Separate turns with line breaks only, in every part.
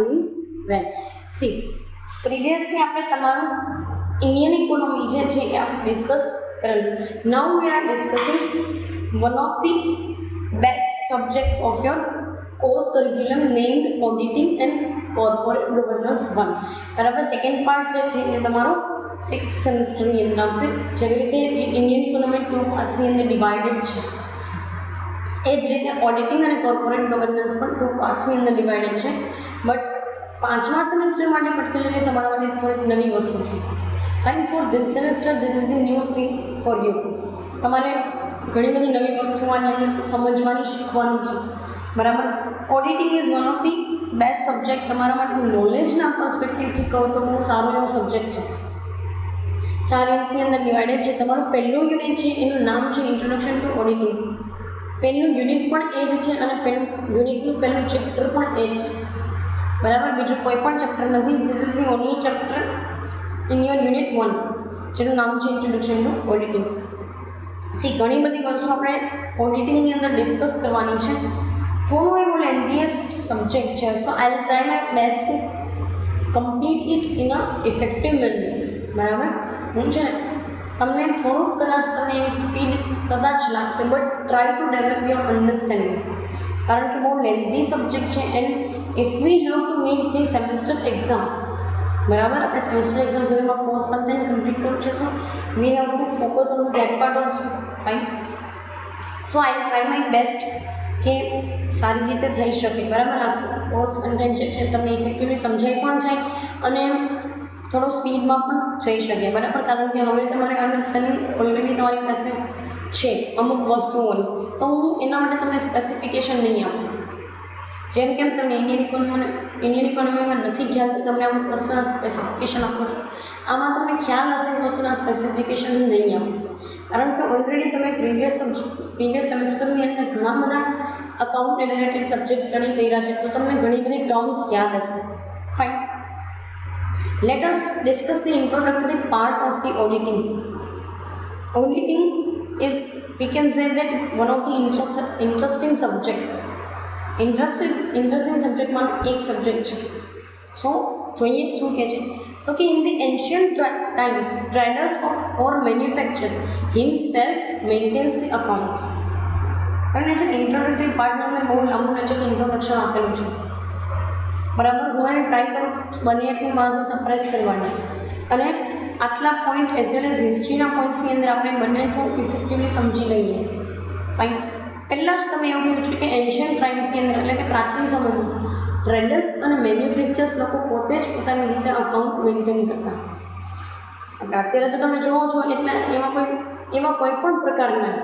doing well. See, previously આપણે તમારું Indian economy જે છે એ આપણે ડિસ્કસ કરેલું. Now we are discussing one of the best subjects of your course curriculum named auditing and corporate governance 1. બરાબર, second part જે છે એ તમારો 6th સેમેસ્ટરની અંદર આવશે. જેવી રીતે ઇન્ડિયન ઇકોનોમી 2 પાર્ટ્સની અંદર ડિવાઇડેડ છે, એ જ રીતે ઓડિટિંગ અને કોર્પોરેટ ગવર્નન્સ પણ 2 પાર્ટ્સની અંદર ડિવાઇડેડ છે. બટ 5મા સેમેસ્ટર માટે પર્ટિક્યુલરલી તમારા માટે થોડીક નવી વસ્તુ છે. Fine, for this semester this is the new thing for you. તમારે ઘણી બધી નવી વસ્તુઓ આની અંદર સમજવાની, શીખવાની છે. બરાબર, auditing is one of the best subject. તમારા માટે નોલેજના પર્સપેક્ટિવથી કહું તો બહુ સારો એવો સબ્જેક્ટ છે. 4 યુનિટની અંદર ડિવાઇડેડ છે. તમારું પહેલું યુનિટ છે એનું નામ છે ઇન્ટ્રોડક્શન ટુ ઓડિટિંગ. પહેલું યુનિટ પણ એ જ છે અને પહેલું યુનિટનું પહેલું ચેપ્ટર પણ એ જ છે. બરાબર, બીજું કોઈ પણ ચેપ્ટર નથી. This is the only chapter in your unit 1 જેનું નામ છે ઇન્ટ્રોડક્શન ટુ ઓડિટિંગ. સી, ઘણી બધી વસ્તુ આપણે ઓડિટિંગની અંદર ડિસ્કસ કરવાની છે. થોડું એવું લેન્થીએસ્ટ સબ્જેક્ટ છે, so I will try my best to complete it in a effective manner. બરાબર, હું છે ને તમને થોડુંક કદાચ તમને એવી સ્પીડ કદાચ લાગશે, but try to develop your understanding. કારણ કે બહુ લેન્થી સબ્જેક્ટ છે and if we have to make the semester exam, બરાબર, આપણે સેમેસ્ટર એક્ઝામ સુધીમાં કોર્સ કન્ટેન્ટ કમ્પ્લીટ કરવું છે, so we have to focus on that part also. Fine, so I will try my best કે સારી રીતે થઈ શકે. બરાબર, આ કોર્સ કન્ટેન્ટ જે છે તમને ઇફેક્ટિવલી સમજાઈ પણ જાય અને થોડો સ્પીડમાં પણ જઈ શકે. બરાબર, કારણ કે હવે તમારે અન્ડરસ્ટેન્ડિંગ ઓલરેડી તમારી પાસે છે અમુક વસ્તુઓની, તો હું એના માટે તમને સ્પેસિફિકેશન નહીં આપું. જેમ કેમ તમને ઇન્ડિયન ઇકોનોમીમાં નથી ખ્યાલ તો તમને અમુક વસ્તુના સ્પેસિફિકેશન આપું છું. આમાં તમને ખ્યાલ હશે વસ્તુના સ્પેસિફિકેશન નહીં આપું, કારણ કે ઓલરેડી તમે પ્રીવિયસ સેમેસ્ટરની અંદર ઘણા બધા અકાઉન્ટ રિલેટેડ સબ્જેક્ટ સ્ટડી કર્યા છે, તો તમને ઘણી બધી ટર્મ્સ યાદ હશે. Fine, let us discuss the introductory part of the auditing. Auditing is, we can say that, one of the interesting subjects. Interesting subject માં એક સબ્જેક્ટ છે. સો જોઈએ શું કહે છે, તો કે in the ancient times traders of or manufacturers himself maintains the accounts. અને છે ઇન્ટ્રોડક્ટરી પાર્ટની અંદર બહુ લાંબુ છે કે ઇન્ટ્રોડક્શન આપેલું છે. બરાબર, હું એને ટ્રાય કરું બને એટલું માણસો સરપ્રાઈઝ કરવાની, અને આટલા પોઈન્ટ એઝ વેલ એઝ હિસ્ટ્રીના પોઈન્ટ્સની અંદર આપણે બંને થોડું ઇફેક્ટિવલી સમજી લઈએ. ફાઇન, પહેલાં જ તમે એવું કહ્યું છે કે એન્શિયન્ટ ટાઈમ્સની અંદર, એટલે કે પ્રાચીન સમયમાં ટ્રેડર્સ અને મેન્યુફેક્ચર્સ લોકો પોતે જ પોતાની રીતે અકાઉન્ટ મેન્ટેન કરતા. એટલે અત્યારે તો તમે જોવો છો એટલે એવા કોઈ પણ પ્રકારના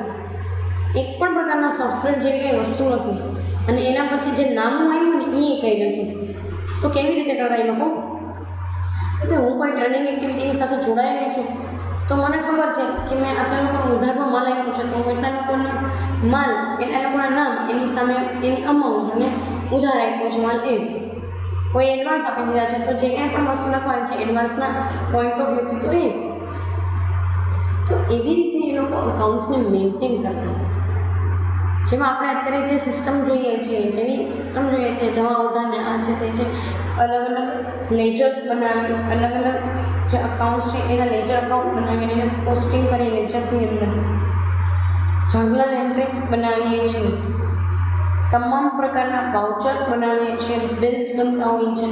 એક પણ પ્રકારના સોફ્ટવેર જેવી કંઈ વસ્તુ નથી, અને એના પછી જે નામું આવ્યું ને એ કંઈ નથી. તો કેવી રીતે કરતા એ લોકો? એટલે હું કોઈ ટ્રેડિંગ એક્ટિવિટીની સાથે જોડાયેલી છું, તો મને ખબર છે કે મેં આટલા લોકોને ઉધારમાં માલ આપ્યો છે, તો હું એટલા લોકોનો માલ, એટલા લોકોના નામ, એની સામે એની અમાઉન્ટ અને ઉધાર આપ્યો છે માલ, એમ કોઈ એડવાન્સ આપી દીધા છે, તો જે કંઈ પણ વસ્તુ લખવાની છે એડવાન્સના પોઈન્ટ ઓફ વ્યૂથી, તો એ તો એવી રીતે એ લોકો અકાઉન્ટ્સને મેન્ટેન કરતા. જેમાં આપણે અત્યારે જે સિસ્ટમ જોઈએ છીએ, જમા ઉધારને આ છે તે છે, અલગ અલગ લેજર્સ બનાવી, અલગ અલગ જે અકાઉન્ટ્સ છે એના લેજર અકાઉન્ટ બનાવીને એને પોસ્ટિંગ કરી લેજર્સની અંદર જર્નલ એન્ટ્રીઝ બનાવીએ છીએ, તમામ પ્રકારના વાઉચર્સ બનાવીએ છીએ, બિલ્સ બનતા હોય છે,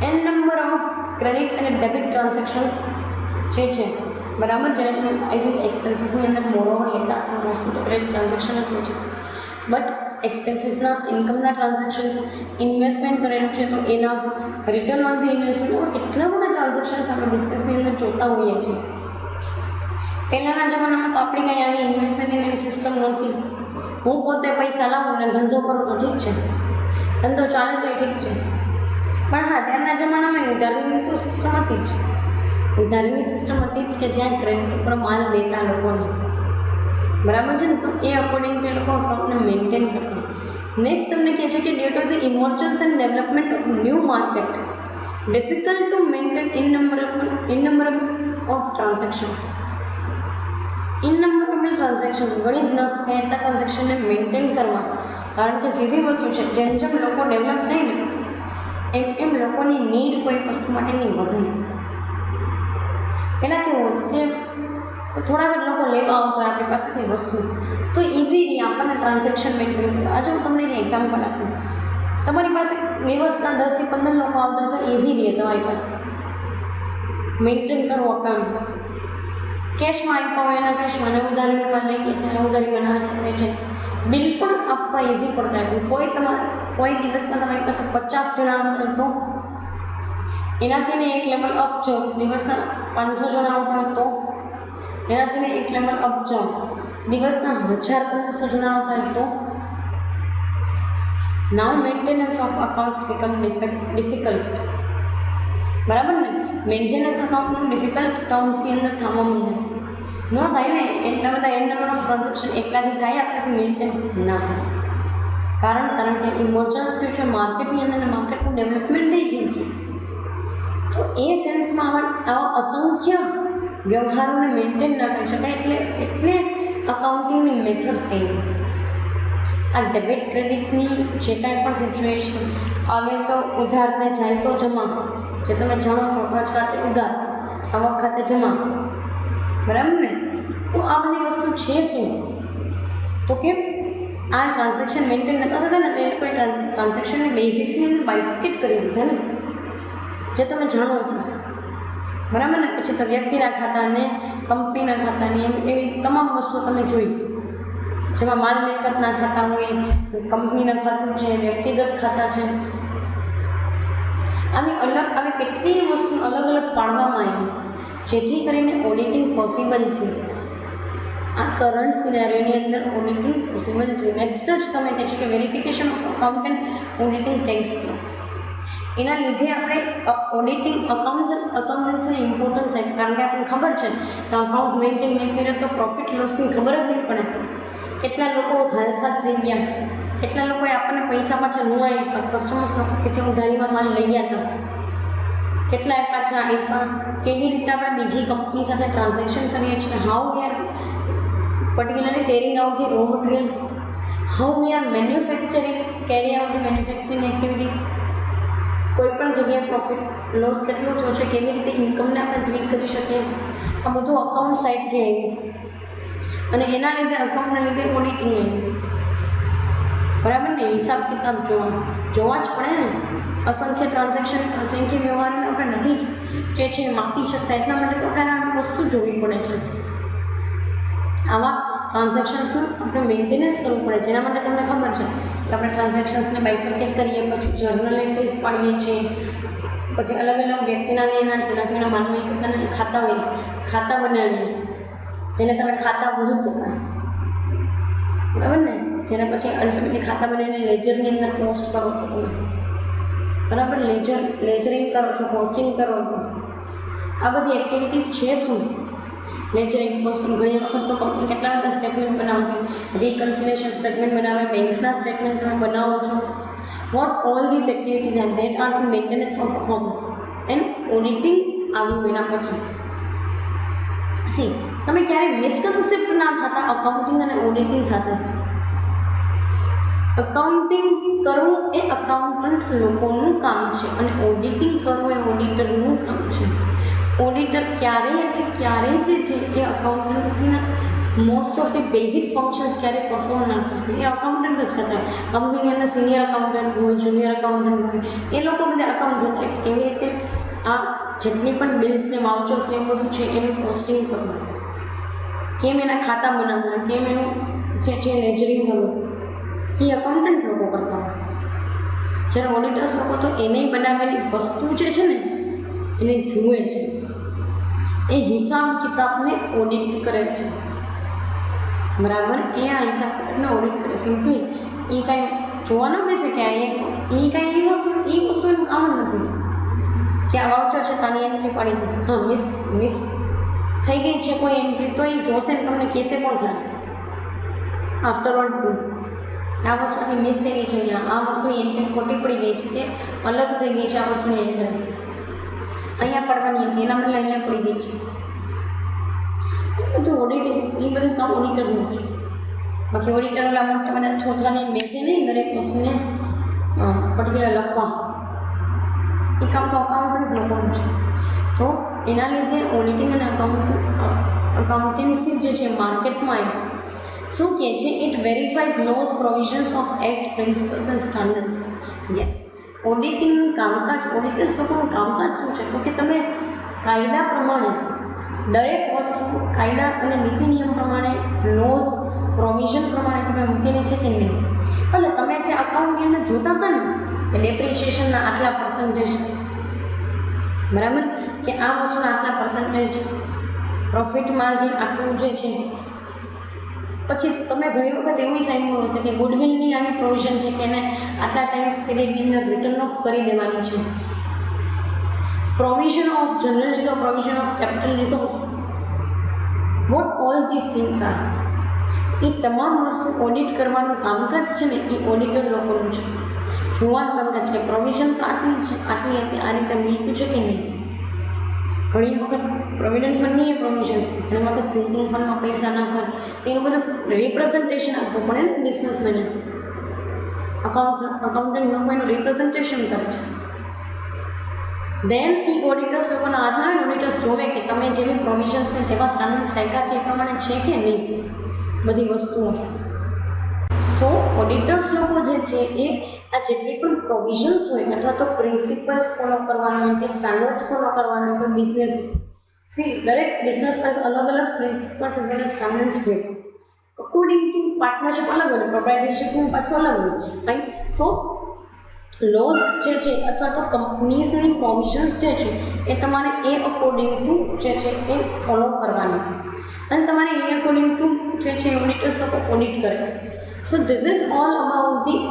એન નંબર ઓફ ક્રેડિટ અને ડેબિટ ટ્રાન્ઝેક્શન્સ જે છે, બરાબર, જેને તમે આઈ થિંક એક્સપેન્સીસની અંદર મોરોવર લેતા હશો, મોસ્ટલી તો ક્રેડિટ ટ્રાન્ઝેક્શન જ હોય છે, બટ એક્સપેન્સીસના ઇન્કમના ટ્રાન્ઝેક્શન્સ, ઇન્વેસ્ટમેન્ટ કરેલું છે તો એના રિટર્ન ઓન ધી ઇન્વેસ્ટમેન્ટ, કેટલા બધા ટ્રાન્ઝેક્શન્સ આપણે બિઝનેસની અંદર જોતા હોઈએ છીએ. પહેલાંના જમાનામાં તો આપણી કંઈ આવી ઇન્વેસ્ટમેન્ટની એવી સિસ્ટમ નહોતી. હું પોતે પૈસા લાવું અને ધંધો કરું તો ઠીક છે, ધંધો ચાલે તો ઠીક છે, પણ હા, ત્યારના જમાનામાં ઉધારની તો સિસ્ટમ હતી જ. ઉધારીની સિસ્ટમ હતી જ કે જ્યાં ક્રેડિટ ઉપર માલ દેતા લોકોને, બરાબર છે ને, તો એ અકોર્ડિંગ એ લોકો અકાઉન્ટને મેન્ટેન કરતા. નેક્સ્ટ તમને કહે છે કે due to the emergence and development of new market difficult to maintain innumerable of transactions. Innumerable transactions ગણી જ ન શકાય એટલા ટ્રાન્ઝેક્શનને મેન્ટેન કરવા, કારણ કે સીધી વસ્તુ છે, જેમ જેમ લોકો ડેવલપ થાય ને એમ એમ લોકોની નીડ કોઈ વસ્તુ માટેની વધે. પહેલાં કેવું હતું કે થોડાક જ લોકો લેવા આવતા આપણી પાસેથી વસ્તુ, તો ઇઝીલી આપણને ટ્રાન્ઝેક્શન મેન્ટેન કરવા. આજે હું તમને એક એક્ઝામ્પલ આપું. તમારી પાસે દિવસના 10 થી 15 લોકો આવતા હોય તો ઇઝીલી તમારી પાસે મેન્ટેન કરવો અકાઉન્ટ. કેશમાં આપ્યા હોય એના કેશમાં, અને ઉધારીમાં લઈ ગયા છે, અને ઉધારીમાં ના છે છે, બિલ પણ આપવા ઇઝી પડતા હોય. કોઈ દિવસમાં તમારી પાસે 50 જણા આવતા તો એનાથી એક લેવલ અપ જાઓ. દિવસના 500 જણા આવતા હોય તો એનાથી એક લેવલ અપ જાઓ. દિવસના 1000-1500 જણા આવતા હોય તો now maintenance of accounts become difficult. બરાબર ને? મેન્ટેનન્સ અકાઉન્ટનું ડિફિકલ્ટ ટર્મ્સની અંદર થવા માંડે. ન થાય ને એટલા બધા એન નંબર ઓફ ટ્રાન્ઝેક્શન એકલાથી થાય, આપણાથી મેન્ટેન ના થાય. કારણ કે ઇમર્જન્સ થયું છે માર્કેટની અંદર, માર્કેટનું ડેવલપમેન્ટ થઈ ગયું છે. તો એ સેન્સમાં આવા અસંખ્ય વ્યવહારોને મેન્ટેન ના કરી શકાય. એટલે અકાઉન્ટિંગની મેથડ્સ એવી. આ ડેબિટ ક્રેડિટની જે કાંઈ પણ સિચ્યુએશન આવે તો ઉધારને જાય તો જમા, જે તમે જાણો છો ખર્ચ ખાતે ઉધાર, આવક ખાતે જમા. બરાબર ને? તો આ બધી વસ્તુ છે શું? તો કે આ ટ્રાન્ઝેક્શન મેન્ટેન નતા થતા ને, એ લોકોએ ટ્રાન્ઝેક્શનની બેઝિક્સની અંદર બાયફર્કેટ કરી દીધા ને, જે તમે જાણો છો. બરાબર ને? પછી તો વ્યક્તિના ખાતાને, કંપનીના ખાતાની, એવી તમામ વસ્તુઓ તમે જોઈ, જેમાં માલ મિલકતના ખાતા હોય, કંપનીના ખાતું છે, વ્યક્તિગત ખાતા છે. આવી કેટલી વસ્તુ અલગ અલગ પાડવામાં આવી, જેથી કરીને ઓડિટિંગ પોસિબલ થયું. આ કરંટ સિનેરિયોની અંદર ઓડિટિંગ પોસિબલ થયું. નેક્સ્ટ જ તમે કહે છે કે verification of account and auditing takes place. એના લીધે આપણે ઓડિટિંગ અકાઉન્ટન્સીની ઇમ્પોર્ટન્સ આપી. કારણ કે આપણને ખબર છે કે અકાઉન્ટ મેન્ટેન નહીં કરે તો પ્રોફિટ લોસની ખબર જ નહીં પડે. કેટલા લોકો ઘાલખાત થઈ ગયા, કેટલા લોકોએ આપણને પૈસા પાછા ન આપ્યા, કસ્ટમર્સ લોકો કે જે ઉધારીમાં માલ લઈ ગયા હતા, કેટલાએ પાછા આપ્યા. કેવી રીતે આપણે બીજી કંપની સાથે ટ્રાન્ઝેક્શન કરીએ છીએ, how we are particularly carrying out the raw material, how we are carry out the manufacturing activity. કોઈ પણ જગ્યાએ પ્રોફિટ લોસ કેટલો થયો છે, કેવી રીતે ઇન્કમને આપણે ટ્રીટ કરી શકીએ, આ બધું અકાઉન્ટ સાઇડથી આવ્યું. અને એના લીધે અકાઉન્ટના લીધે ઓડિટિંગ આવ્યું. બરાબર ને? હિસાબ કિતાબ જોવા જ પડે ને. અસંખ્ય ટ્રાન્ઝેક્શન, અસંખ્ય વ્યવહારોને આપણે નથી જે છે માપી શકતા, એટલા માટે તો આપણે આ વસ્તુ જોવી પડે છે. આવા ટ્રાન્ઝેક્શન્સનું આપણે મેન્ટેનન્સ કરવું પડે. જેના માટે તમને ખબર છે કે આપણે ટ્રાન્ઝેક્શન્સને બાયફર્કેટ કરીએ, પછી જર્નલ એન્ટ્રીઝ પાડીએ છીએ, પછી અલગ અલગ વ્યક્તિના એના જેના માલ મિલકતના ખાતા હોય, ખાતા બનાવીએ, જેને તમે ખાતા વહી કહેતા. બરાબર ને? જેને પછી અલ્ટિમેટલી ખાતા બનાવીને લેજરની અંદર પોસ્ટ કરો છો તમે. બરાબર? લેજરિંગ કરો છો, પોસ્ટિંગ કરો છો. આ બધી એક્ટિવિટીઝ છે શું? લેજરિંગ, પોસ્ટિંગ. ઘણી વખત તો કંપની કેટલા બધા સ્ટેટમેન્ટ બનાવતી, રિકન્સિલેશન સ્ટેટમેન્ટ બનાવે, બેંક્સના સ્ટેટમેન્ટ તમે બનાવો છો. What all this activities are that are the maintenance of accounts and auditing આવ્યું એના પછી. તમે ક્યારેય મિસકન્સેપ્ટ ના થતા અકાઉન્ટિંગ અને ઓડિટિંગ સાથે. અકાઉન્ટિંગ કરવું એ અકાઉન્ટન્ટ લોકોનું કામ છે, અને ઓડિટિંગ કરવું એ ઓડિટરનું કામ છે. ઓડિટર ક્યારેય જે છે એ અકાઉન્ટન્સીના most of the basic functions ક્યારેય પરફોર્મ ના કરતું. એ અકાઉન્ટન્ટ જ કરતા. કંપનીની અંદર સિનિયર અકાઉન્ટન્ટ હોય, જુનિયર અકાઉન્ટન્ટ હોય, એ લોકો બધા અકાઉન્ટ જોતા હોય કે કેવી રીતે આ જેટલી પણ બિલ્સને, વાઉચર્સને એવું બધું છે એનું પોસ્ટિંગ કરવું, કેમ એના ખાતા બનાવવાના, કેમ એનું જે છે લેજરિંગ કરવું, એ અકાઉન્ટન્ટ લોકો કરતા હોય. જ્યારે ઓડિટર્સ લોકો તો એને બનાવેલી વસ્તુ જે છે ને એને જુએ છે, એ હિસાબ કિતાબને ઓડિટ કરે છે. બરાબર? એ આ હિસાબ કિતાબને ઓડિટ કરે. સિમ્પલી એ કાંઈ જોવા ન બેસે કે એ કાંઈ એ વસ્તુ એનું કામ જ નથી કે આ વાઉચર છે તાની એન્ટ્રી પાડી દે. હા, મિસ થઈ ગઈ છે કોઈ એન્ટ્રી તો એ જોશે ને તમને કહેશે પણ ખરા આફ્ટર ઓલ આ વસ્તુથી મિસ થઈ ગઈ છે, આ વસ્તુની એન્ટ્રી ખોટી પડી ગઈ છે, કે અલગ થઈ ગઈ છે આ વસ્તુની એન્ટ્રી, અહીંયા પડવાની હતી એના બદલે અહીંયા પડી ગઈ છે. એ બધું ઓડિટિંગ, એ બધું કામ ઓડિટરનું છે. બાકી ઓડિટર ઓલા મોટા બધા થોથાને બેસે નહીં દરેક વસ્તુને પર્ટિક્યુલર લખવા. એ કામ તો અકાઉન્ટન્ટ લોકોનું છે. તો એના લીધે ઓડિટિંગ અને અકાઉન્ટન્સી જે છે માર્કેટમાં શું કહે છે, it verifies laws provisions of act principles and standards. Yes, ઓડિટિંગનું કામકાજ, ઓડિટર્સ લોકોનું કામકાજ શું છે, તો કે તમે કાયદા પ્રમાણે દરેક વસ્તુ કાયદા અને નીતિ નિયમ પ્રમાણે લોઝ પ્રોવિઝન પ્રમાણે તમે મૂકેલી છે કે નહીં. એટલે તમે જે અકાઉન્ટની અંદર જોતા હતા ને કે ડેપ્રિશિએશનના આટલા પર્સન્ટેજ, બરાબર, કે આ વસ્તુના આટલા પર્સન્ટેજ, પ્રોફિટ માર્જિન આટલું જે છે, પછી તમે ઘણી વખત એવું સાંભળ્યું હશે કે ગુડવિલની આવી પ્રોવિઝન છે કે એને આટલા ટાઈમ પીરિયડની અંદર રિટર્ન ઓફ કરી દેવાની છે. Provision of general reserve, provision of capital reserves, what all this things are. એ તમામ વસ્તુ ઓડિટ કરવાનું કામકાજ છે ને એ ઓડિટર લોકોનું છે. જોવાનું કામકાજ કે પ્રોવિઝન તો આટલી છે, આટલી હતી, આ રીતે મિલતું છે કે નહીં. ઘણી વખત પ્રોવિડન્ટ ફંડની એ પ્રોવિઝન્સ, ઘણી વખત સિંકિંગ ફંડમાં પૈસા ના હોય, એનું બધું રિપ્રેઝન્ટેશન આપવું પડે ને બિઝનેસમેને. અકાઉન્ટન્ટ લોકો એનું રિપ્રેઝન્ટેશન કરે છે. દેન એ ઓડિટર્સ લોકોના હાથ આવે ને, ઓડિટર્સ જોવે કે તમે જેવી પ્રોવિઝન્સને જેવા સ્ટાન્ડર્ડ્સ રાખ્યા છે એ પ્રમાણે છે કે નહીં બધી વસ્તુઓ. સો ઓડિટર્સ લોકો જે છે એ આ જેટલી પણ પ્રોવિઝન્સ હોય અથવા તો પ્રિન્સિપલ્સ ફોલો કરવાના હોય કે સ્ટાન્ડર્ડ્સ ફોલો કરવાના હોય બિઝનેસ, દરેક બિઝનેસ પાસે અલગ અલગ પ્રિન્સિપલ્સ અને સ્ટાન્ડર્ડ્સ હોય. અકોર્ડિંગ ટુ પાર્ટનરશિપ અલગ હોય, પ્રોપ્રાઇટરશિપનું પાછું અલગ હોય, રાઈટ. સો લોઝ જે છે અથવા તો કંપનીઝની પ્રોવિઝન્સ જે છે એ તમારે એ અકોર્ડિંગ ટુ જે છે એ ફોલો કરવાની, અને તમારે એ અકોર્ડિંગ ટુ જે છે ઓડિટર્સ લોકો ઓડિટ કરે. સો this is all about the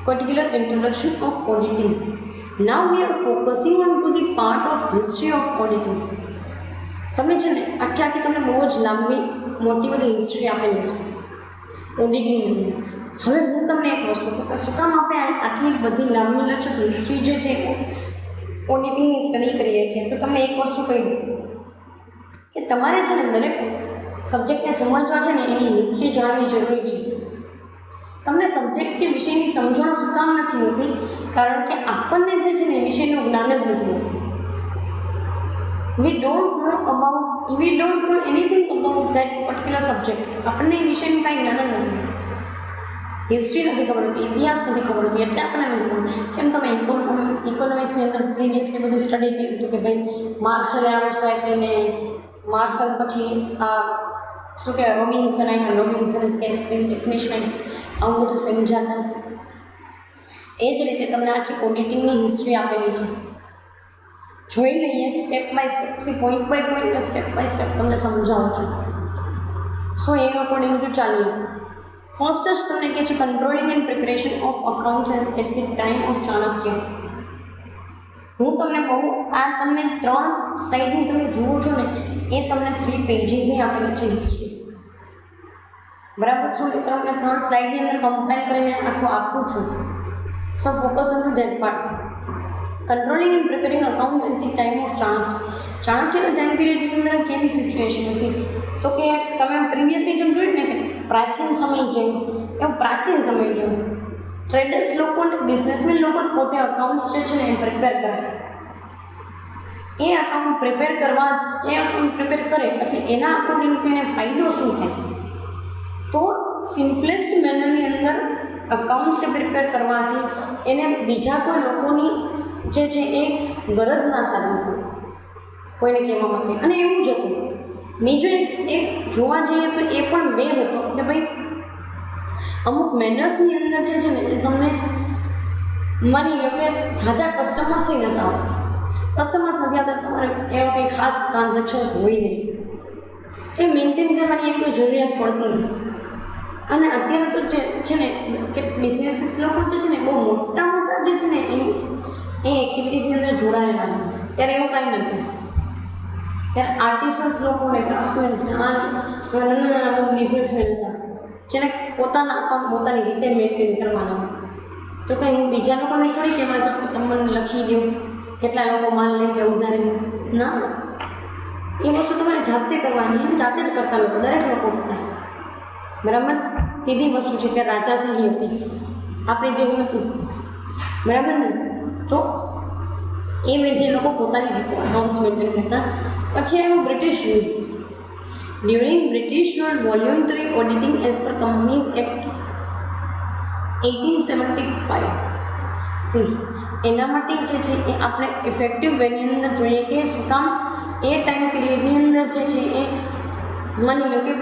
particular introduction of auditing. Now we are focusing on to the part of history of auditing. તમે છે ને આખી તમને બહુ જ લાંબી મોટી બધી હિસ્ટ્રી આપેલી છે ઓડિટિંગની. હવે હું તમને એક વસ્તુ કહું કે શું કામ આપણે આટલી બધી લાંબી લચક હિસ્ટ્રી જે છે ઓડિટિંગની સ્ટડી કરીએ છીએ. તો તમને એક વસ્તુ કહી દઉં કે તમારે છે ને દરેક સબ્જેક્ટને સમજવા છે ને એની હિસ્ટ્રી જાણવી જરૂરી છે. તમને સબ્જેક્ટ કે વિષયની સમજણ શું કામ નથી હોતી, કારણ કે આપણને જે છે ને એ વિષયનું જ્ઞાન જ નથી હોતું. We don't know anything about that particular subject. આપણને એ વિષયનું કાંઈ જ્ઞાન જ નથી. હિસ્ટ્રી નથી ખબર હોતી, ઇતિહાસ નથી ખબર હોતી, એટલે આપણને નથી ખબર. કેમ તમે ઇકોનોમિક્સની અંદર પ્રીવિયસલી બધું સ્ટડી કર્યું હતું કે ભાઈ માર્શલે આવિષ્કાર કરીને, માર્શલ પછી આ શું કહેવાય રોબિન્સન આવ્યા, રોબિન્સન સ્કેલ ટેકનિશિયન, આવું બધું સમજાતા. એ જ રીતે તમને આખી ઓડિટિંગની હિસ્ટ્રી આપેલી છે. જોઈ લઈએ step by step, point by point, step by step તમને સમજાવું છું. સો એ અકોર્ડિંગ ટુ ચાલીએ. ફર્સ્ટ જ તમને કહે છે controlling and preparation of account at the time of Chanakya. હું તમને તમને 3 સ્લાઇડની તમે જુઓ છો ને એ તમને 3 પેજીસની આપેલી છે હિસ્ટ્રી, બરાબર છું. એ તમને 3 સ્લાઇડની અંદર કમ્પાઇલ કરીને આખું આપું છું. So focus on to that part. Controlling and preparing account at the time of Chanakya. ચાણક્યના ટાઈમ પીરિયડની અંદર કેવી સિચ્યુએશન હતી, તો કે તમે પ્રીવિયસલી જેમ જોયું ને કે પ્રાચીન સમય જેવું, એવું પ્રાચીન સમય જેવું ટ્રેડર્સ લોકો અને બિઝનેસમેન લોકો પોતે અકાઉન્ટ્સ જે છે ને એ પ્રિપેર કરે. એ અકાઉન્ટ પ્રિપેર કરે એટલે એના અકોર્ડિંગ એને ફાયદો શું થાય, તો સિમ્પલેસ્ટ મેનરની અંદર અકાઉન્ટ્સ પ્રિપેર કરવાથી એને બીજા કોઈ લોકોની જે છે એ ગરજ ના સાધવું પડે કોઈને કહેવા માટે. અને એવું જ હતું. બીજું એક જોવા જઈએ તો એ પણ બે હતો કે ભાઈ અમુક મેનર્સની અંદર જે છે ને એ તમને માની લો કે ઝાઝા કસ્ટમર્સ નહોતા આવતા. કસ્ટમર્સ નથી આવતા, તમારે એવા કંઈ ખાસ ટ્રાન્ઝેક્શન્સ હોય નહીં, એ મેન્ટેન કરવાની એમ કોઈ જરૂરિયાત પડતી નહીં. અને અત્યારે તો જે છે ને કે બિઝનેસીસ લોકો જે છે ને બહુ મોટા જે છે ને એ એક્ટિવિટીઝની અંદર જોડાયેલા હોય. ત્યારે એવું કાંઈ નથી. ત્યારે આર્ટિસન્સ લોકોને, ક્રાફ્ટમેન્સને, નાના બિઝનેસમેન હતા જેને પોતાના અકાઉન્ટ પોતાની રીતે મેન્ટેન કરવાના હોય. તો કંઈ હું બીજા લોકોને થોડી કહેવા જાઉં તમને લખી દો કેટલા લોકો માલ લઈ ગયા ઉધારી, ના. એ વસ્તુ તમારે જાતે કરવાની, જાતે જ કરતા લોકો, દરેક લોકો હતા, બરાબર. સીધી વસ્તુ છે કે રાજાશાહી હતી, આપણે જેવું હતું, બરાબર ને. તો એ વેથી એ લોકો પોતાની રીતે અકાઉન્ટ્સ મેન્ટેન કરતા. પછી આવ્યું British rule. During British rule voluntary auditing as per companies act 1875 સી એના માટે જે છે એ આપણે ઇફેક્ટિવ વેની અંદર જોઈએ કે શું કામ એ ટાઈમ પીરિયડની અંદર જે છે એ માની લો કે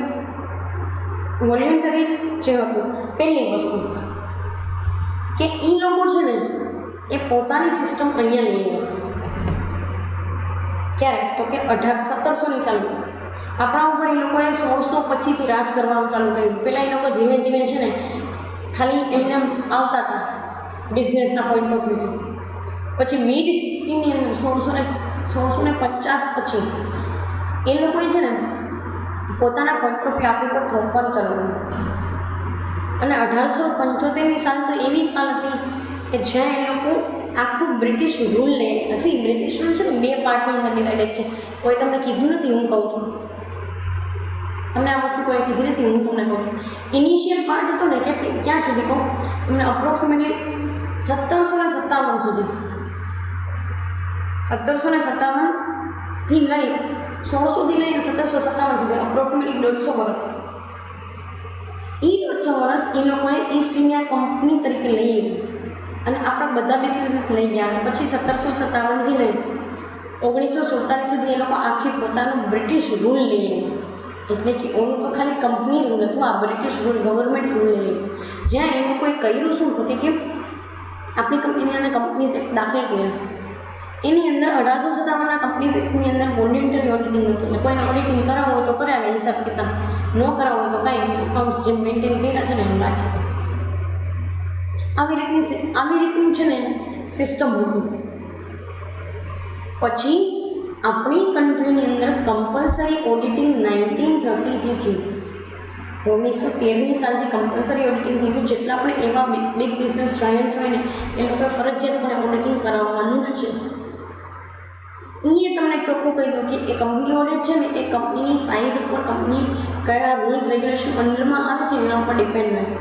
વોલ્યુન્ટરી જે હતું પહેલી વસ્તુ કે એ લોકો છે ને એ પોતાની સિસ્ટમ અહીંયા લઈ આવ્યા. ક્યારે? તો કે 1700ની સાલમાં આપણા ઉપર એ લોકોએ 1600 પછીથી રાજ કરવાનું ચાલુ કર્યું. પહેલાં એ લોકો ધીમે ધીમે છે ને ખાલી એમને આવતા હતા બિઝનેસના પોઈન્ટ ઓફ વ્યૂથી. પછી મિડ 16ની અંદર 1650 પછી એ લોકોએ છે ને પોતાના પોઈન્ટ ઓફ વ્યૂ આપણી પર થોપવાનું ચાલુ કર્યું. અને 1875ની સાલ તો એવી સાલ હતી કે જ્યાં એ લોકો આખું બ્રિટિશ રૂલ લે હશે. બ્રિટિશ રૂલ છે ને 2 પાર્ટની અંદર ડિવાઇડેડ છે. કોઈ તમને કીધું નથી, હું કહું છું. તમને આ વસ્તુ કોઈ કીધી નથી, હું તમને કહું છું. ઇનિશિયલ પાર્ટ હતો ને ક્યાં સુધી કહું તમને? અપ્રોક્સિમેટલી 1757 સુધી. 1757થી લઈ 1600થી લઈને 1757 સુધી અપ્રોક્સિમેટલી 150 વર્ષ. એ 150 વર્ષ એ લોકોએ ઈસ્ટ ઇન્ડિયા કંપની તરીકે લઈ આવી અને આપણા બધા બિઝનેસીસ લઈ ગયા. અને પછી 1757થી લઈ 1947 સુધી એ લોકો આખી પોતાનું બ્રિટિશ રૂલ લઈ આવ્યા. એટલે કે ઓનું તો ખાલી કંપની રૂલ હતું, આ બ્રિટિશ રૂલ ગવર્મેન્ટ રૂલ લઈ આવ્યું. જ્યાં એ લોકોએ કર્યું શું હતું કે આપણી કંપનીની અંદર કંપનીઝ એક્ટ દાખલ કર્યા. એની અંદર 1857ના કંપનીઝ એક્ટની અંદર વોલ્યુન્ટરી ઓડિટિંગ હતું. એટલે કોઈને ઓડિટિંગ કરાવવું હોય તો કરાવે, હિસાબ કિતાબ ન કરાવવું હોય તો કાંઈ નહીં, અકાઉન્ટ્સ જેમ મેન્ટેન કર્યા છે ને એમ રાખે. આવી રીતનું છે ને સિસ્ટમ હતું. પછી આપણી કન્ટ્રીની અંદર કમ્પલસરી ઓડિટિંગ 1930થી થયું. 1913ની સાલથી કમ્પલસરી ઓડિટિંગ થઈ ગયું. જેટલા પણ એવા બિગ બિઝનેસ જાયન્ટ્સ હોય ને એ લોકોએ ફરજિયાતપણે ઓડિટિંગ કરાવવાનું જ છે. એ તમને ચોખ્ખું કહી દઉં કે એ કંપની ઓડિટ છે ને એ કંપનીની સાઇઝ ઉપર, કંપની કયા રૂલ્સ રેગ્યુલેશન અંડરમાં આવે છે એના ઉપર ડિપેન્ડ હોય.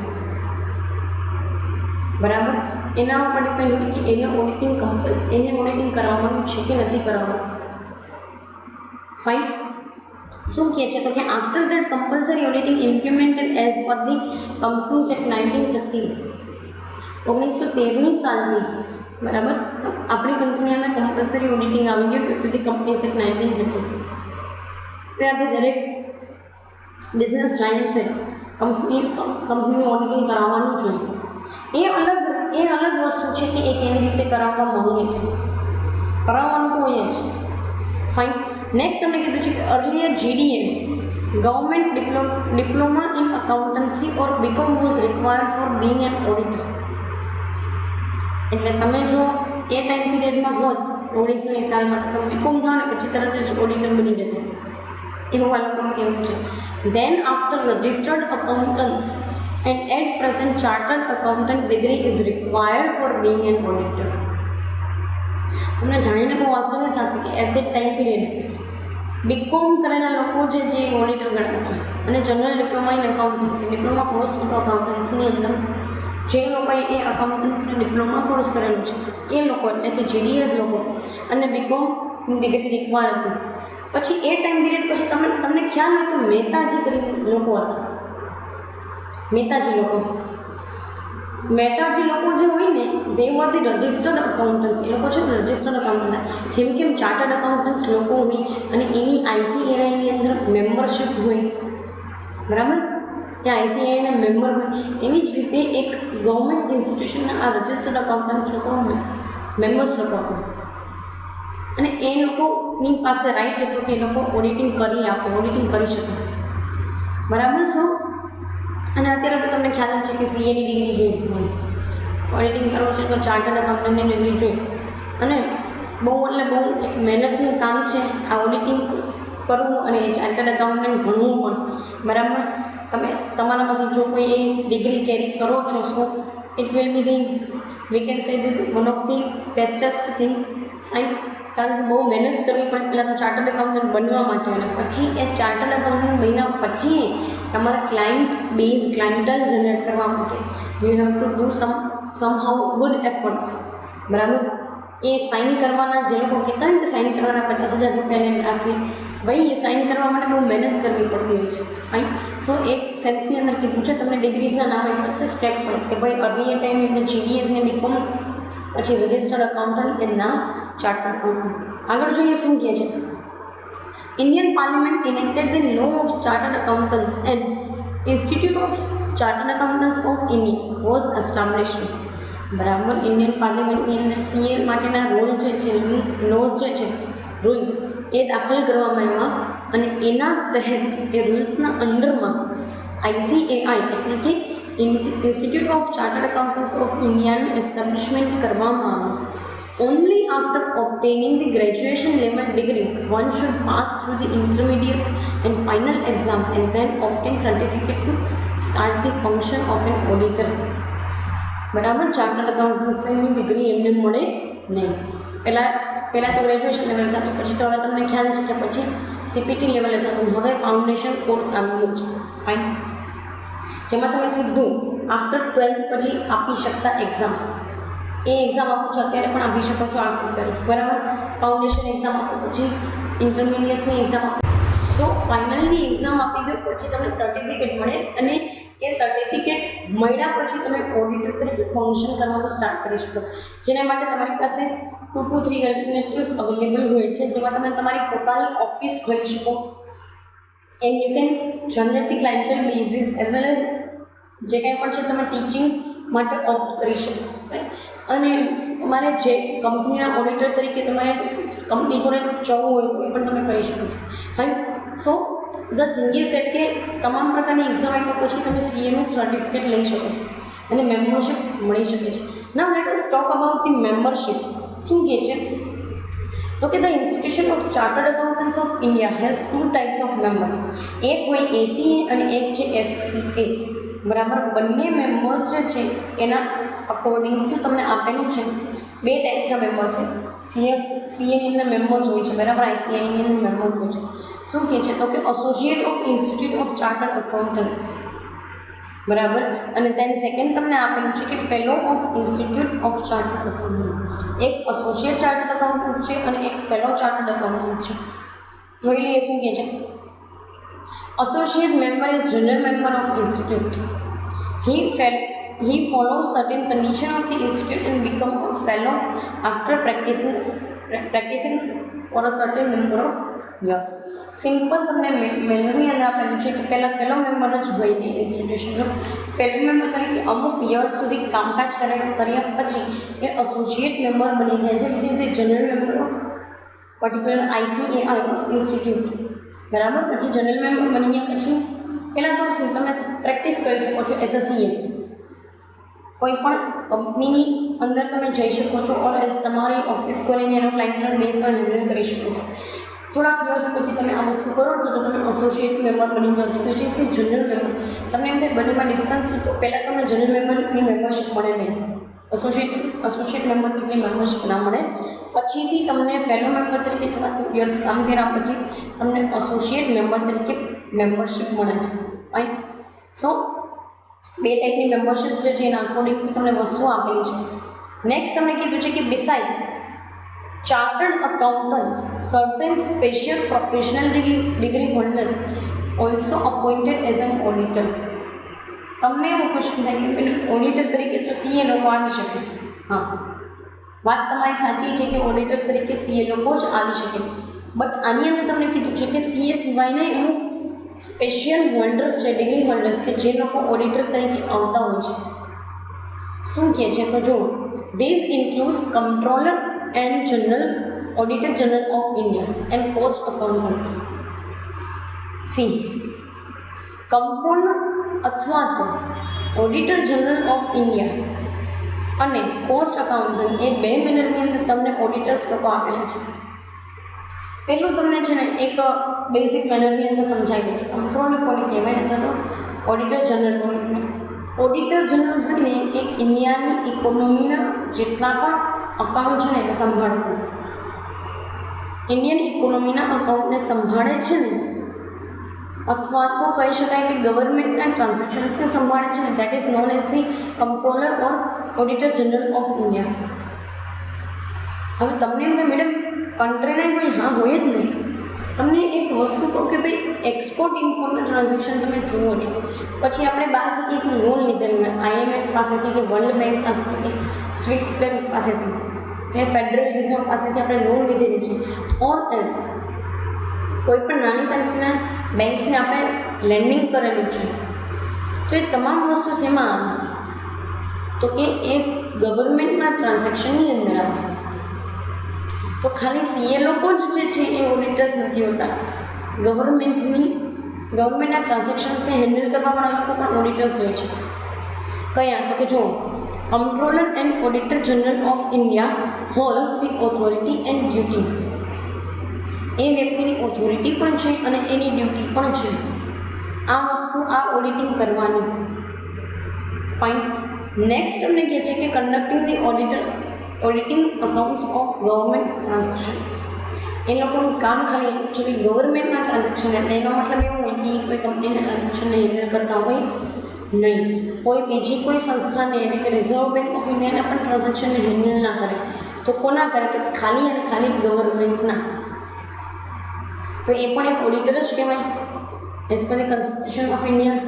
બરાબર? એના ઉપર ડિપેન્ડ હોય કે એને ઓડિટિંગ કરાવવાનું છે કે નથી કરાવવાનું. ફાઇન. શું કહે છે તો કે after that compulsory auditing implemented as per the companies act 1930 1913ની સાલથી બરાબર આપણી કંપની અંદર કમ્પલસરી ઓડિટિંગ આવી ગયું ટુ ધી કંપનીઝ એક્ટ 1930. ત્યારથી દરેક બિઝનેસ જાયન્ટ્સે કંપનીનું ઓડિટિંગ કરાવવાનું જોઈએ. એ અલગ વસ્તુ છે કે એ કેવી રીતે કરાવવા માંગે છે. કરાવવાનું તો હોય જ. ફાઇન. નેક્સ્ટ તમને કીધું છે કે earlier GDA government diploma in accountancy or BCom was required for being an auditor. એટલે તમે જો એ ટાઈમ પીરિયડમાં હોત 1900ની સાલમાં તો તમે બીકોમ થાવ ને પછી તરત જ ઓડિટર બની જતા. એવું આ લોકોનું કહેવું છે. Then after registered accountants and at present chartered accountant degree is required for being an auditor. તમને જાણીને બહુ આશ્ચર્ય થશે કે at that time period BCom કરેલા લોકો જે ઓડિટર ગણાતા અને general diploma in accountancy diploma course હતો અકાઉન્ટન્સીની અંદર જે લોકોએ એ અકાઉન્ટન્સીનો ડિપ્લોમા કોર્સ કરેલો છે એ લોકો એટલે કે GDS લોકો અને બીકોમ ડિગ્રી રિક્વાયર હતું. પછી એ ટાઈમ પીરિયડ પછી તમને ખ્યાલ હોય તો મહેતાજી કરીને લોકો હતા. મહેતાજી લોકો જે હોય ને દે વર ધી રજિસ્ટર્ડ અકાઉન્ટન્ટ્સ. એ લોકો છે ને રજિસ્ટર્ડ અકાઉન્ટન્ટ જેમ કેમ ચાર્ટર્ડ અકાઉન્ટન્ટ્સ લોકો હોય અને એની ICAIની અંદર મેમ્બરશિપ હોય. બરાબર? ત્યાં ICAIના મેમ્બર હોય એવી જ રીતે એક ગવર્મેન્ટ ઇન્સ્ટિટ્યુશનના આ રજિસ્ટર્ડ અકાઉન્ટન્ટ્સ લોકો મેમ્બર્સ લોકો હતા. અને એ લોકોની પાસે રાઇટ હતો કે એ લોકો ઓડિટિંગ કરી આપે, ઓડિટિંગ કરી શકે. બરાબર? શું? અને અત્યારે તો તમને ખ્યાલ જ છે કે CAની ડિગ્રી જોઈએ, ઓડિટિંગ કરવું છે તો ચાર્ટર્ડ અકાઉન્ટન્ટની ડિગ્રી જોઈએ. અને બહુ એક મહેનતનું કામ છે આ ઓડિટિંગ કરવું અને ચાર્ટર્ડ અકાઉન્ટન્ટ ભણવું પણ. બરાબર? તમે તમારામાંથી જો કોઈ એ ડિગ્રી કેરી કરો છો so it will be the we can say the one of the bestest thing. Fine. કારણ કે બહુ મહેનત કરવી પડે પહેલાં તો ચાર્ટર્ડ એકાઉન્ટન્ટ બનવા માટે અને પછી એ ચાર્ટર્ડ એકાઉન્ટન્ટ બન્યા પછી તમારા ક્લાયન્ટલ જનરેટ કરવા માટે you have to do somehow good efforts. બરાબર? એ સાઇન કરવાના જે લોકો કહેતા હોય ને કે સાઇન કરવાના 50,000 રૂપિયા લઈને રાખવી, ભાઈ એ સાઇન કરવા માટે બહુ મહેનત કરવી પડતી હોય છે. ફાઇન. સો એક સેન્સની અંદર કીધું છે તમને ડિગ્રીઝના નામ આપ્યા છે સ્ટેપ વાઇઝ કે ભાઈ અર્લી ટાઈમની અંદર GDS ને BCom, પછી રજિસ્ટર્ડ અકાઉન્ટન્ટ એન્ડ નામ ચાર્ટર્ડ અકાઉન્ટન્ટ. આગળ જોઈએ શું કહે છે. Indian Parliament enacted the law of chartered accountants and Institute of Chartered Accountants of India was established. બરાબર. ઇન્ડિયન પાર્લામેન્ટની અંદર CA માટેના રોલ છે જે લોઝ જે છે રૂલ્સ એ દાખલ કરવામાં આવ્યા અને એના તહેત એ રૂલ્સના અંડરમાં ICAI એટલે કે institute of chartered accountants of ઇન્ડિયાનું એસ્ટાબ્લિશમેન્ટ કરવામાં આવ્યું. Only after obtaining the graduation level degree, one should pass through the intermediate and final exam and then obtain certificate to start the function of an auditor. બરાબર. Chartered અકાઉન્ટન્સીની degree એમને મળે નહીં. પહેલાં તો graduation level થતું, પછી તો હવે તમને ખ્યાલ છે કે પછી CPT લેવલે થતું, હવે ફાઉન્ડેશન કોર્સ આવી ગયો છે. ફાઇન. જેમાં તમે સીધું આફ્ટર 12th પછી આપી શકતા એક્ઝામ, એ એક્ઝામ આપો છો અત્યારે પણ આપી શકો છો આફ્ટર 12th. બરાબર. ફાઉન્ડેશન એક્ઝામ આપો, પછી ઇન્ટરમીડિયેટની એક્ઝામ આપો, સો ફાઇનલની એક્ઝામ આપી દો પછી તમને સર્ટિફિકેટ મળે અને એ સર્ટિફિકેટ મળ્યા પછી તમે ઓડિટર તરીકે ફંક્શન કરવાનું સ્ટાર્ટ કરી શકો. જેના માટે તમારી પાસે 2 to 3 અલ્ટરનેટિવ્સ અવેલેબલ હોય છે, જેમાં તમે તમારી પોતાની ઓફિસ ખોલી શકો and you can generate the clientele basis as well as જે કંઈ પણ છે તમે ટીચિંગ માટે ઓપ્ટ કરી શકો. અને તમારે જે કંપનીના ઓડિટર તરીકે તમારે કંપની જોડે જવું હોય તો એ પણ તમે કરી શકો છો. Fine. So the thing is that કે તમામ પ્રકારની એક્ઝામ આપ્યા પછી તમે CAનું સર્ટિફિકેટ લઈ શકો છો અને મેમ્બરશિપ મળી શકે છે. Now let us talk about the membership. શું કહે છે તો કે the institution of chartered accountants of India has 2 types of members. એક હોય ACA અને એક છે FCA. બરાબર. બંને મેમ્બર્સ જે છે એના અકોર્ડિંગ ટુ તમને આપેલું છે 2 ટાઈપ્સના મેમ્બર્સ હોય. CAની અંદર મેમ્બર્સ હોય છે. બરાબર. ICAIની અંદર મેમ્બર્સ હોય છે. શું કહે છે તો કે associate of institute of chartered accountants. બરાબર. અને તેન સેકન્ડ તમને આપેલું છે કે fellow of institute of chartered accountant. એક એસોસિએટ ચાર્ટર્ડ અકાઉન્ટન્ટ્સ છે અને એક ફેલો ચાર્ટર્ડ અકાઉન્ટન્ટ્સ છે. જોઈ લઈએ શું કહે છે. Associate member is general member of institute. He follows certain condition of the institute and become a fellow after practicing for a certain number of years. Simple તમને મેન્યુની અંદર આપેલું છે કે પહેલાં ફેલો મેમ્બર જ હોય એ ઇન્સ્ટિટ્યુશનનો. ફેલો મેમ્બર તરીકે અમુક યર્સ સુધી કામકાજ કર્યા પછી એ એસોસિએટ મેમ્બર બની જાય છે which is the general member of particular ICAI institute. બરાબર. પછી જનરલ મેમ્બર બની ગયા પછી પહેલાં તો તમે પ્રેક્ટિસ કરી શકો છો એઝ અ CA. કોઈ પણ કંપનીની અંદર તમે જઈ શકો છો ઓર એઝ તમારી ઓફિસ ખોલીને એનો ક્લાયન્ટલ બેઝ હેન્ડલ કરી શકો છો. થોડાક યર્સ પછી તમે આ વસ્તુ કરો છો તો તમે એસોસિએટ મેમ્બર બની જાઓ છો which is the general member. તમને એમ થાય બંનેમાં ડિફરન્સ શું તો પહેલાં તમને જનરલ મેમ્બરની મેમ્બરશિપ મળે નહીં, એસોસિએટ મેમ્બર તરીકે મેમ્બરશિપ ના મળે. પછીથી તમને ફેલો મેમ્બર તરીકે થોડાક યર્સ કામ કર્યા પછી તમને એસોસિએટ મેમ્બર તરીકે મેમ્બરશિપ મળે છે. ફાઇન. સો 2 ટાઈપની મેમ્બરશિપ જે છે એના અકોર્ડિંગથી તમને વસ્તુઓ આપેલી છે. નેક્સ્ટ તમને કીધું છે કે besides chartered accountants certain special professional degree holders also appointed as an auditors. તમને એવો ક્વેશ્ચન થાય કે પેલું ઓડિટર તરીકે તો CA લોકો આવી શકે. હા, વાત તમારી સાચી છે કે ઓડિટર તરીકે CA લોકો જ આવી શકે. બટ આની અંદર તમને કીધું છે કે CA સિવાયના અમુક સ્પેશિયલ હોલ્ડર્સ છે, ડિગ્રી હોલ્ડર્સ કે જે લોકો ઓડિટર તરીકે આવતા હોય છે. શું કહે છે તો જો these includes controller and general auditor general of India and cost accountants. સી કંટ્રોલર અથવા તો ઓડિટર જનરલ ઓફ ઇન્ડિયા અને કોસ્ટ અકાઉન્ટન્ટ એ 2 મેનરની અંદર તમને ઓડિટર્સ લોકો આપેલા છે. પહેલું તમને છે ને એક બેઝિક મેનરની અંદર સમજાવી દઉં છું. કંટ્રોલર કોને કહેવાય અથવા તો ઓડિટર જનરલ કોને કહેવાય. ઓડિટર જનરલ હોય ને એ ઇન્ડિયાની ઇકોનોમીના જેટલા પણ અકાઉન્ટ છે ને એને સંભાળતું, ઇન્ડિયન ઇકોનોમીના અકાઉન્ટને સંભાળે છે ને, અથવા તો કહી શકાય કે ગવર્મેન્ટના ટ્રાન્ઝેક્શન્સને સંભાળે છે ને, that is known as the controller or auditor general of India. હવે તમને એમ કે મેડમ કન્ટ્રીના હોય, હા હોય જ નહીં. તમને એક વસ્તુ કહું કે ભાઈ એક્સપોર્ટ ઇમ્પોર્ટના ટ્રાન્ઝેક્શન તમે જુઓ છો, પછી આપણે બહારથી કંઈક લોન લીધેલી હોય IMF પાસેથી કે વર્લ્ડ બેંક પાસેથી કે સ્વિસ બેંક પાસેથી કે ફેડરલ રિઝર્વ પાસેથી આપણે લોન લીધેલી છે, ઓર એલ્સ કોઈ પણ નાની કંપનીના બેંક્સને આપણે લેન્ડિંગ કરેલું છે, તો એ તમામ વસ્તુ શેમાં આવે? તો કે એ ગવર્મેન્ટના ટ્રાન્ઝેક્શનની અંદર આવે. તો ખાલી CA લોકો જ જે છે એ ઓડિટર્સ નથી હોતા, ગવર્મેન્ટના ટ્રાન્ઝેક્શન્સને હેન્ડલ કરવાવાળા લોકો પણ ઓડિટર્સ હોય છે. કયા? તો કે જો controller and auditor general of India holds the authority and duty. એ વ્યક્તિની ઓથોરિટી પણ છે અને એની ડ્યુટી પણ છે આ વસ્તુ, આ ઓડિટિંગ કરવાની. ફાઇન. નેક્સ્ટ તમને કહે છે કે conducting the auditing accounts of government transactions. એ લોકોનું કામ ખાલી એકચ્યુઅલી ગવર્મેન્ટના ટ્રાન્ઝેક્શન, એટલે એનો મતલબ એવું હોય કે કોઈ કંપનીના ટ્રાન્ઝેક્શનને હેન્ડલ કરતા હોય નહીં, કોઈ બીજી કોઈ સંસ્થાને એટલે કે રિઝર્વ બેંક ઓફ ઇન્ડિયાના પણ ટ્રાન્ઝેક્શનને હેન્ડલ ના કરે. તો કોના કરે? તો ખાલી અને ખાલી ગવર્મેન્ટના. તો એ પણ એક ઓડિટર જ કહેવાય as per the constitution of India.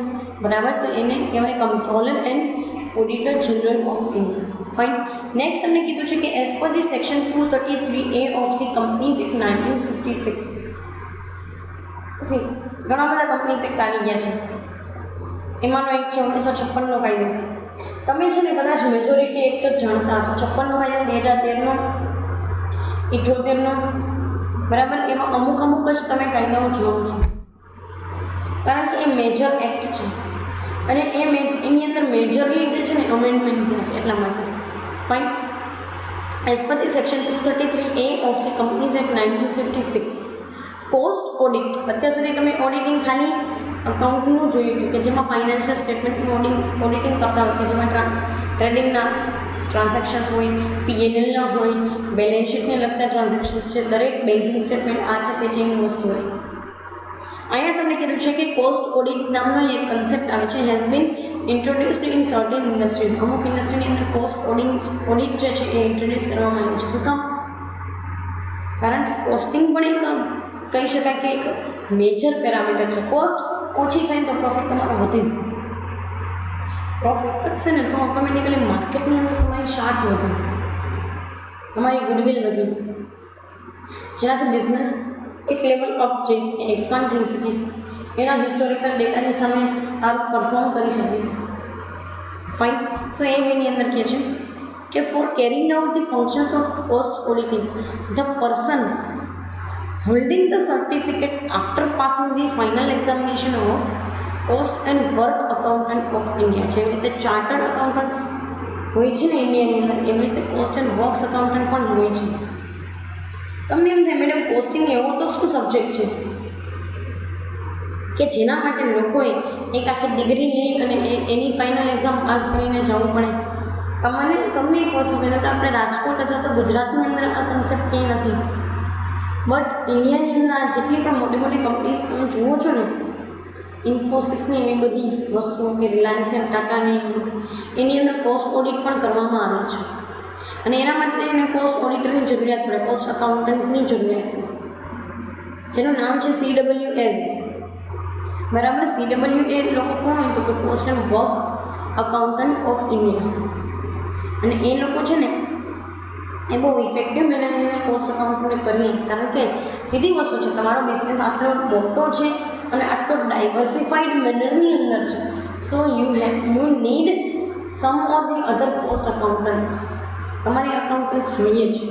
બરાબર. તો એને કહેવાય controller and auditor general of India. Fine. Next તમને કીધું છે કે as per the section 233A of the companies act 1956. ઘણા બધા કંપનીઝ એક્ટ આવી ગયા છે, એમાંનો એક છે 1956નો કાયદો. તમે છે ને કદાચ મેજોરિટી એક્ટ જ જાણતા હશો. 56નો કાયદો 2013નો, 78નો, બરાબર. એમાં અમુક જ તમે કાયદાઓ જાણો છો, કારણ કે એ મેજર એક્ટ છે અને એની અંદર મેજરલી જે છે ને અમેન્ડમેન્ટ થયા છે એટલા માટે. Fine. As per the section 233A of the companies act 1956 post audit. અત્યાર સુધી તમે ઓડિટિંગ ખાલી અકાઉન્ટનું જોયું કે જેમાં ફાઇનાન્શિયલ સ્ટેટમેન્ટનું ઓડિટિંગ કરતા હોય, કે જેમાં ટ્રેડિંગના ટ્રાન્ઝેક્શન્સ હોય, P&Lના હોય, બેલેન્સ શીટને લગતા ટ્રાન્ઝેક્શન્સ છે, દરેક બેન્કિંગ સ્ટેટમેન્ટ આ છે તે છે એની વસ્તુ હોય. અહીંયા તમને કીધું છે કે કોસ્ટ ઓડિટ નામનો એક કન્સેપ્ટ આવે છે, has been introduced in certain industries. અમુક ઇન્ડસ્ટ્રીની અંદર કોસ્ટ ઓડિટ જે છે એ ઇન્ટ્રોડ્યુસ કરવામાં આવ્યું છે. શું કામ? કારણ કે કોસ્ટિંગ પણ એક કહી શકાય કે એક મેજર પેરામીટર છે. કોસ્ટ ઓછી થાય તો પ્રોફિટ તમારો વધે. પ્રોફિટ વધશે ને તો ઓટોમેટિકલી માર્કેટની અંદર તમારી શાખ વધે, તમારી ગુડવિલ વધે, જેનાથી બિઝનેસ એક લેવલ અપ જઈ શકે, એક્સપાન્ડ થઈ શકે, એના હિસ્ટોરિકલ ડેટાની સામે સારું પરફોર્મ કરી શકે. ફાઇન. સો એની અંદર કહે છે કે for carrying out the functions of cost auditing the person holding the certificate after passing the final examination of cost and work accountant of India. જેવી રીતે ચાર્ટર્ડ અકાઉન્ટન્ટ્સ હોય છે ને ઇન્ડિયાની અંદર, એવી રીતે કોસ્ટ એન્ડ વર્ક્સ અકાઉન્ટન્ટ પણ હોય છે. તમને એમ થાય મેડમ કોસ્ટિંગ એવો તો શું સબ્જેક્ટ છે કે જેના માટે લોકોએ એક આખી ડિગ્રી લઈ અને એની ફાઇનલ એક્ઝામ પાસ કરીને જવું પડે? તમને એક વસ્તુ કહેતો કે આપણે રાજકોટ અથવા તો ગુજરાતની અંદર આ કન્સેપ્ટ ક્યાંય નથી, બટ ઇન્ડિયાની અંદર આ જેટલી પણ મોટી મોટી કંપનીઝ તમે જુઓ છો ને, ઇન્ફોસિસની એવી બધી વસ્તુઓ કે રિલાયન્સ એન્ડ ટાટાની એની અંદર કોસ્ટ ઓડિટ પણ કરવામાં આવે છે અને એના માટે એને કોસ્ટ ઓડિટરની જરૂરિયાત પડે, કોસ્ટ અકાઉન્ટન્ટની જરૂરિયાત પડે, જેનું નામ છે CWS. બરાબર. CWA લોકો કોણ હોય તો કે cost and work accountant of India. અને એ લોકો છે ને એ બહુ ઇફેક્ટિવ મેનરને કોસ્ટ અકાઉન્ટને કરીએ, કારણ કે સીધી વસ્તુ છે, તમારો બિઝનેસ આટલો મોટો છે અને આટલો ડાયવર્સિફાઈડ મેનરની અંદર છે. So you need some of the other cost accountants. તમારી અકાઉન્ટન્ટ્સ જોઈએ છે,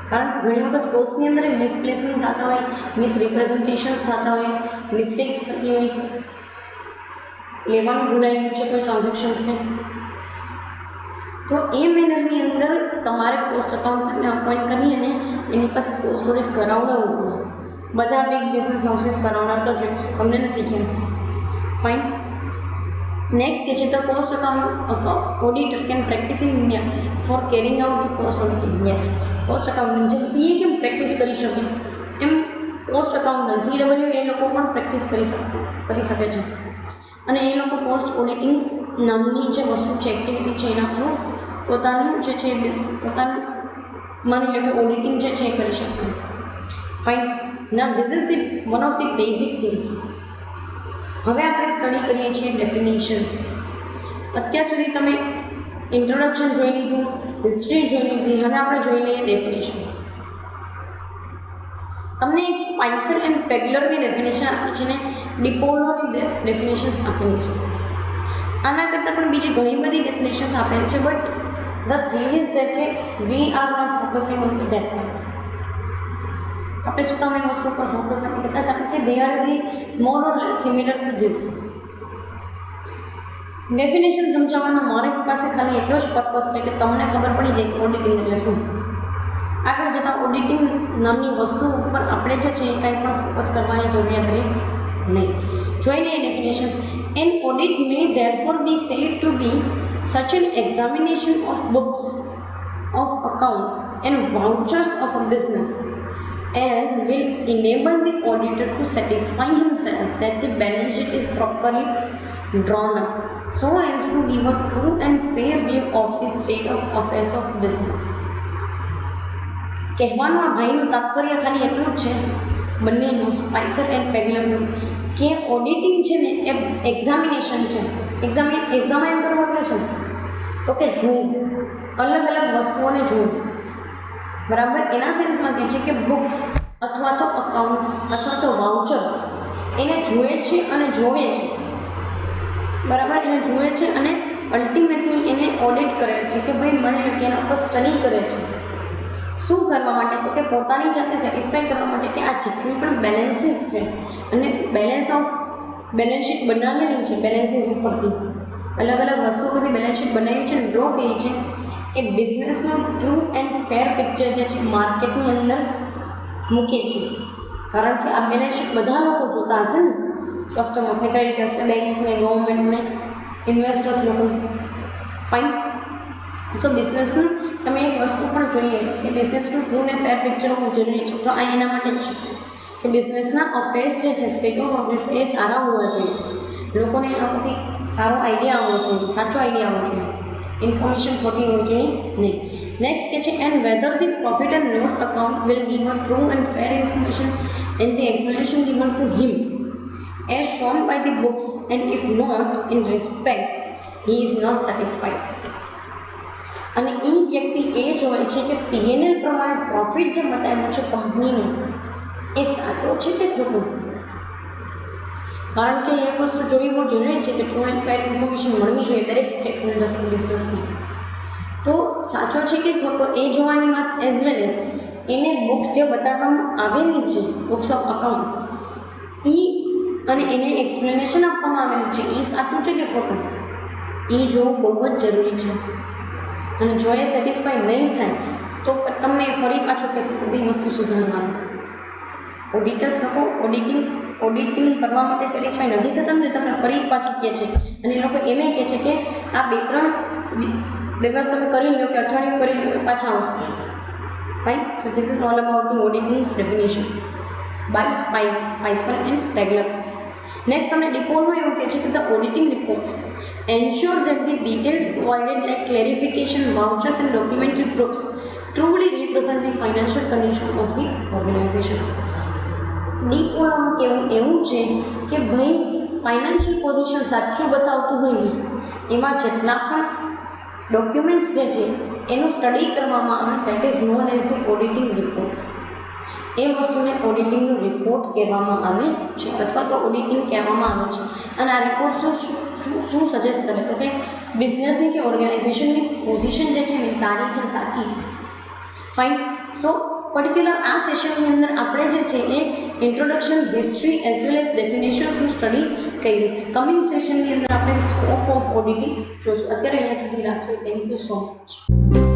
કારણ કે ઘણી વખત કોસ્ટની અંદર મિસપ્લેસિંગ થતા હોય, મિસરિપ્રેઝન્ટેશન્સ થતા હોય, મિસ્ટેક્સ થતી હોય, લેવાનું ભૂલાઈ ગયું છે કોઈ ટ્રાન્ઝેક્શન્સને, તો એ મેનરની અંદર તમારે કોસ્ટ અકાઉન્ટન્ટને અપોઇન્ટ કરી અને એની પાસે કોસ્ટ ઓડિટ કરાવડાવવું પડે. બધા બિગ બિઝનેસ હાઉસીસ કરાવડાવતા જ હોય, તમને નથી ખ્યાલ. ફાઇન. નેક્સ્ટ કે છે તો cost auditor can practise in India for carrying out the cost auditing. Yes, cost accountant જેમ CA કેમ પ્રેક્ટિસ કરી શકે એમ કોસ્ટ અકાઉન્ટન્ટ CW એ લોકો પણ પ્રેક્ટિસ કરી શકે છે. અને એ લોકો કોસ્ટ ઓડિટિંગ નામની જે વસ્તુ છે, એક્ટિવિટી છે, એના થ્રુ પોતાનું જે છે પોતાનું માની લો કે ઓડિટિંગ જે છે એ કરી શકું. Fine. Now this is the one of the basic thing. હવે આપણે સ્ટડી કરીએ છીએ ડેફિનેશન્સ. અત્યાર સુધી તમે ઇન્ટ્રોડક્શન જોઈ લીધું, હિસ્ટ્રી જોઈ લીધી, હવે આપણે જોઈ લઈએ ડેફિનેશન. તમને એક સ્પાઇસર એન્ડ પેગલરની ડેફિનેશન આપી છે ને ડિપોલોની ડેફિનેશન્સ આપેલી છે. આના કરતાં પણ બીજી ઘણી બધી ડેફિનેશન્સ આપેલી છે, but the thing is that કે we are not focusing on that part. આપણે શું કામ એ વસ્તુ પર ફોકસ નથી કરતા? કારણ કે they are the more or less similar to this. Definition સમજાવવાનો મારી પાસે ખાલી એટલો જ પર્પઝ છે કે તમને ખબર પડી જાય કે ઓડિટિંગ એટલે શું. આગળ જતાં ઓડિટિંગ નામની વસ્તુ ઉપર આપણે જે છે એ કાંઈ પણ ફોકસ કરવાની જરૂરિયાત રહે નહીં. જોઈ લઈએ definitions. An audit may therefore be said to be such an examination of books of accounts and vouchers of a business as will enable the auditor to satisfy himself that the balance sheet is properly drawn up so as to give a true and fair view of the state of affairs of business. કહેવાનું આ ભાઈનું તાત્પર્ય ખાલી એટલું જ છે બંનેનું, સ્પાઇસર and પેગલરનું, કે auditing છે ને એ એક્ઝામિનેશન છે. એક્ઝામાઇન કરવું એટલે શું? તો કે જોવું, અલગ અલગ વસ્તુઓને જોવું. બરાબર. એના સેન્સમાં કહે છે કે બુક્સ અથવા તો અકાઉન્ટ્સ અથવા તો વાઉચર્સ એને જુએ છે અને જોવે છે. બરાબર. એને જુએ છે અને અલ્ટિમેટલી એને ઓડિટ કરે છે કે ભાઈ મને એના ઉપર સ્ટડી કરે છે. શું કરવા માટે? તો કે પોતાની જાતને સેટિસ્ફાઈ કરવા માટે કે આ જેટલી પણ બેલેન્સીસ છે અને બેલેન્સ શીટ બનાવેલી છે, બેલેન્સીસ ઉપરથી અલગ અલગ વસ્તુઓ પરથી બેલેન્સ શીટ બનાવી છે અને ડ્રો કરી છે, એ બિઝનેસનો ટ્રુ એન્ડ ફેર પિક્ચર જે છે માર્કેટની અંદર મૂકે છે. કારણ કે આ બેલેન્સ શીટ બધા લોકો જોતા હશે ને, કસ્ટમર્સને, ક્રેડિટર્સને, બેંક્સને, ગવર્મેન્ટને, ઇન્વેસ્ટર્સ લોકો. ફાઇન. સો બિઝનેસનું તમે એક વસ્તુ પણ જોઈએ છે કે બિઝનેસનું ટ્રુ ને ફેર પિક્ચર હોવું જરૂરી છે. તો આ એના માટે જ છે કે બિઝનેસના અફેર્સ જે છે, સ્ટેટ ઓફ અફેર્સ એ સારા હોવા જોઈએ. લોકોને એના પરથી સારો આઈડિયા આવવો જોઈએ, સાચો આઈડિયા આવવો જોઈએ, ઇન્ફોર્મેશન ખોટી હોવી જોઈએ નહીં. નેક્સ્ટ કે છે and whether the profit and loss account will give a true and fair information and the explanation given to him as shown by the books and if not in respect he is not satisfied. અને એ વ્યક્તિ એ જોવે છે કે P&L પ્રમાણે profit જે બતાવ્યો છે કંપનીનું એ સાચો છે કે ખોટું. કારણ કે એ વસ્તુ જોવી બહુ જરૂરી છે કે ટ્રુ એન્ડ ફેર ઇન્ફોર્મેશન મળવી જોઈએ દરેક સ્ટેક હોલ્ડર્સની બિઝનેસની. તો સાચો છે કે ખોટો એ જોવાની વાત એઝ વેલ એઝ એને બુક્સ જે બતાવવામાં આવેલી છે, બુક્સ ઓફ અકાઉન્ટ્સ, અને એને એક્સપ્લેનેશન આપવામાં આવેલું છે એ સાચું છે કે ખોટું એ જોવું બહુ જ જરૂરી છે. અને જો એ સેટિસ્ફાઈ નહીં થાય તો તમને ફરી પાછું કહેશે બધી વસ્તુ સુધારવાનું. ઓડિટર્સ લોકો ઓડિટિંગ કરવા માટે સેટિસ્ફાઈ નથી થતા ને તમને ફરી પાછું કહે છે. અને એ લોકો એમ કહે છે કે આ 2-3 દિવસ તમે કરી લો કે અઠવાડિયું કરી લો પાછા આવશો. Fine. So this is all about the auditing's definition by Spicer and Pegler. Next તમને ડિપોલનું એવું કહે છે કે the auditing reports ensure that the details provided like clarification, vouchers and documentary proofs truly represent the financial condition of the organization. ડીપોલનું કહેવું એવું છે કે ભાઈ ફાઇનાન્શિયલ પોઝિશન સાચું બતાવતું હોય ને એમાં જેટલા પણ ડોક્યુમેન્ટ્સ જે છે એનું સ્ટડી કરવામાં આવે that is known as the auditing reports. એ વસ્તુને ઓડિટિંગનું રિપોર્ટ કહેવામાં આવે છે અથવા તો ઓડિટિંગ કહેવામાં આવે છે. અને આ રિપોર્ટ શું સજેસ્ટ કરે તો કે બિઝનેસની કે ઓર્ગેનાઇઝેશનની પોઝિશન જે છે ને સારી છે, સાચી છે. ફાઇન. સો પર્ટિક્યુલર આ સેશનની અંદર આપણે જે છે એ introduction, history as well as ડેફિનેશન્સનું સ્ટડી કર્યું. કમિંગ સેશનની અંદર આપણે સ્કોપ ઓફ ઓડિટિંગ જોઈશું. અત્યારે અહીંયા સુધી રાખીએ. Thank you so much.